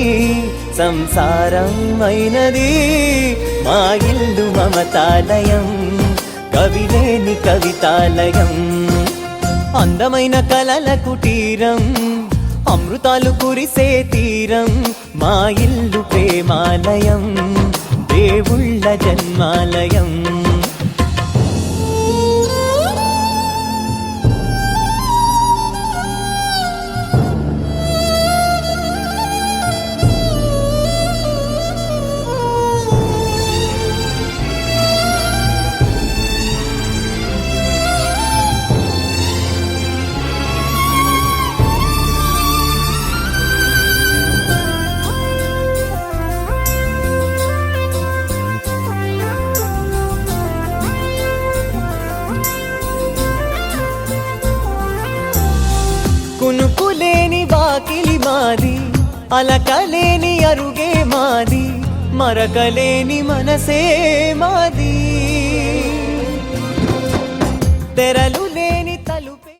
సంసారం అయినది మా ఇల్లు మమతాలయం కవిలేని కవితాలయం అందమైన కలల కుటీరం అమృతాలు కురిసే తీరం మా ఇల్లు ప్రేమాలయం దేవుళ్ళ జన్మాలయం కునుకులేని వాకిలి మాది అలకలేని అరుగే మాది మరకలేని మనసే మాది తెరలు